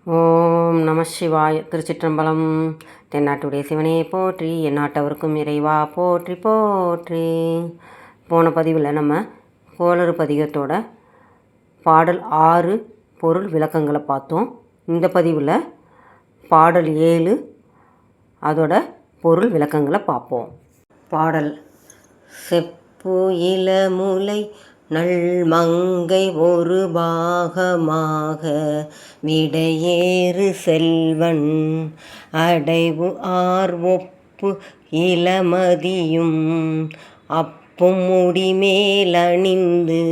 ஓம் நம சிவாய. திருச்சிற்றம்பலம். தென்னாட்டுடைய சிவனே போற்றி, எந்நாட்டவருக்கும் இறைவா போற்றி போற்றி. போன பதிவில் நம்ம கோளறு பதிகத்தோட பாடல் 6 பொருள் விளக்கங்களை பார்த்தோம். இந்த பதிவில் பாடல் 7 அதோட பொருள் விளக்கங்களை பார்ப்போம். பாடல்: செப்பு இளமுலை நல்மங்கை ஒரு பாகமாக விடையேறு செல்வன் அடைவு ஒப்பு இளமதியும் அப்பும் முடிமேலணிந்து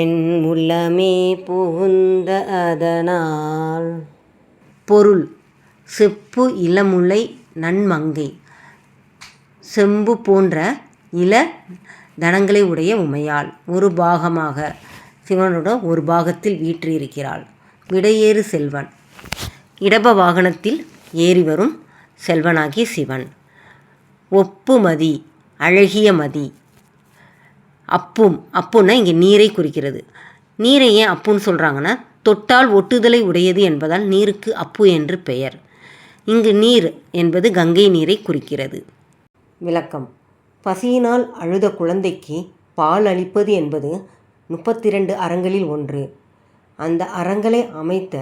என் உள்ளமே புகுந்த அதனால். பொருள்: செப்பு இளமுலை நன்மங்கை, செம்பு போன்ற இள தனங்களை உடைய உமையாள் ஒரு பாகமாக சிவனோட ஒரு பாகத்தில் வீற்றிருக்கிறாள். விடையேறு செல்வன், இடப வாகனத்தில் ஏறி வரும் செல்வனாகிய சிவன். ஒப்பு மதி, அழகிய மதி. அப்புன்னா இங்கே நீரை குறிக்கிறது. நீரை ஏன் அப்புன்னு சொல்கிறாங்கன்னா, தொட்டால் ஒட்டுதலை உடையது என்பதால் நீருக்கு அப்பு என்று பெயர். இங்கு நீர் என்பது கங்கை நீரை குறிக்கிறது. விளக்கம்: பசியினால் அழுத குழந்தைக்கு பால் அளிப்பது என்பது 32 அறங்களில் ஒன்று. அந்த அறங்களை அமைத்த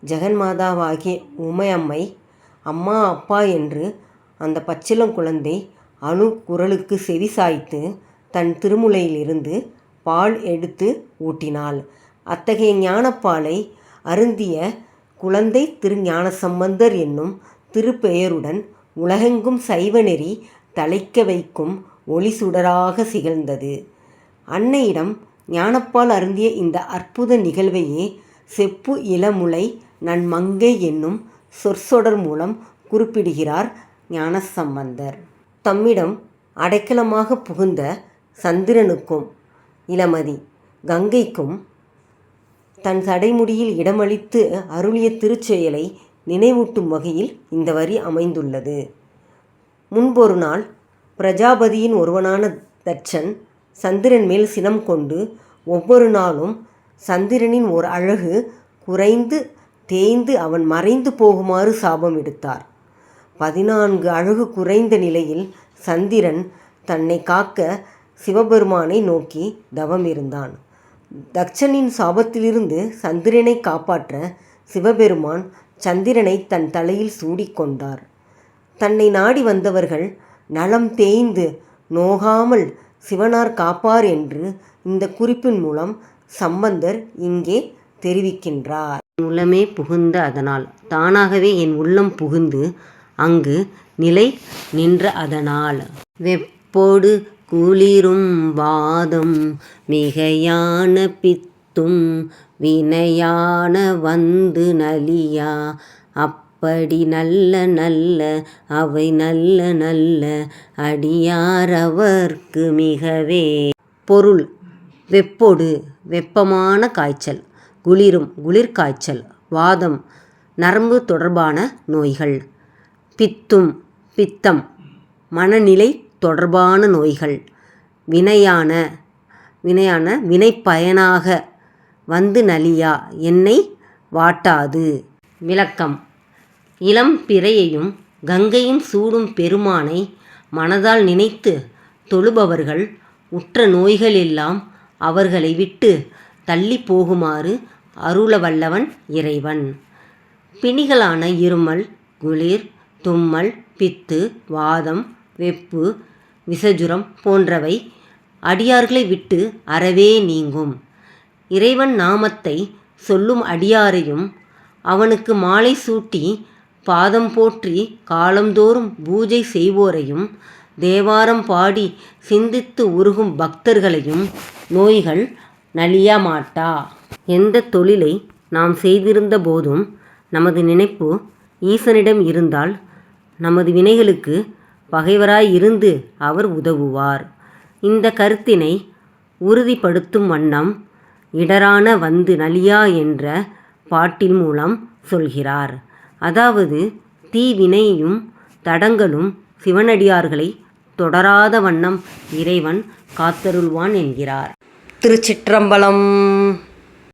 ஜெகன்மாதாவாகிய உமையம்மை அம்மா அப்பா என்று அந்த பச்சிளம் குழந்தை அணு குரலுக்கு செவி சாய்த்து தன் திருமுலையிலிருந்து பால் எடுத்து ஊட்டினாள். அத்தகைய ஞானப்பாலை அருந்திய குழந்தை திருஞானசம்பந்தர் என்னும் திருப்பெயருடன் உலகெங்கும் சைவ நெறி தழைக்க வைக்கும் ஒளி சுடராக திகழ்ந்தது. அன்னையிடம் ஞானப்பால் அருந்திய இந்த அற்புத நிகழ்வையே செப்பு இளமுலை நன்மங்கை என்னும் சொற்சொடர் மூலம் குறிப்பிடுகிறார் ஞானசம்பந்தர். தம்மிடம் அடைக்கலமாக புகுந்த சந்திரனுக்கும் இளமதி கங்கைக்கும் தன் சடைமுடியில் இடமளித்து அருளிய திருச்செயலை நினைவூட்டும் வகையில் இந்த வரி அமைந்துள்ளது. முன்பொரு நாள் பிரஜாபதியின் ஒருவனான தட்சன் சந்திரன் மேல் சினம் கொண்டு ஒவ்வொரு நாளும் சந்திரனின் ஒரு அழகு குறைந்து தேய்ந்து அவன் மறைந்து போகுமாறு சாபம் எடுத்தார். 14 அழகு குறைந்த நிலையில் சந்திரன் தன்னை காக்க சிவபெருமானை நோக்கி தவம் இருந்தான். தட்சனின் சாபத்திலிருந்து சந்திரனை காப்பாற்ற சிவபெருமான் சந்திரனை தன் தலையில் சூடிக்கொண்டார். தன்னை நாடி வந்தவர்கள் நலம் தேய்ந்து நோகாமல் சிவனார் காப்பார் என்று இந்த குறிப்பின் மூலம் சம்பந்தர் இங்கே தெரிவிக்கின்றார். உள்ளமே புகுந்த அதனால், தானாகவே என் உள்ளம் புகுந்து அங்கு நிலை நின்ற அதனால். வெப்போடு குளிரும் வாதம் மிகையான பித்தும் வினையான வந்து நலியா அப்படி நல்ல நல்ல அவை நல்ல நல்ல அடியார் அவர்க்கு மிகவே. பொருள்: வெப்போடு வெப்பமான காய்ச்சல், குளிரும் குளிர்காய்ச்சல், வாதம் நரம்பு தொடர்பான நோய்கள், பித்தம் மனநிலை தொடர்பான நோய்கள், வினையான வினைப்பயனாக வந்து நலியா என்னை வாட்டாது. விளக்கம்: இளம் பிறையையும் கங்கையும் சூடும் பெருமானை மனதால் நினைத்து தொழுபவர்கள் உற்ற நோய்கள் எல்லாம் அவர்களை விட்டு தள்ளி போகுமாறு அருள வல்லவன் இறைவன். பிணிகளான இருமல், குளிர், தும்மல், பித்து, வாதம், வெப்பு, விசஜுரம் போன்றவை அடியார்களை விட்டு அறவே நீங்கும். இறைவன் நாமத்தை சொல்லும் அடியாரையும் அவனுக்கு மாலை சூட்டி பாதம் போற்றி காலந்தோறும் பூஜை செய்வோரையும் தேவாரம் பாடி சிந்தித்து உருகும் பக்தர்களையும் நோய்கள் நலிய மாட்டா. எந்த தொழிலை நாம் செய்திருந்த போதும் நமது நினைப்பு ஈசனிடம் இருந்தால் நமது வினைகளுக்கு பகைவராய் இருந்து அவர் உதவுவார். இந்த கருத்தினை உறுதிப்படுத்தும் வண்ணம் இடரான வந்து நலியா என்ற பாட்டின் மூலம் சொல்கிறார். அதாவது தீவினையும் தடங்களும் சிவனடியார்களை தொடராத வண்ணம் இறைவன் காத்தருள்வான் என்கிறார். திருச்சிற்றம்பலம்.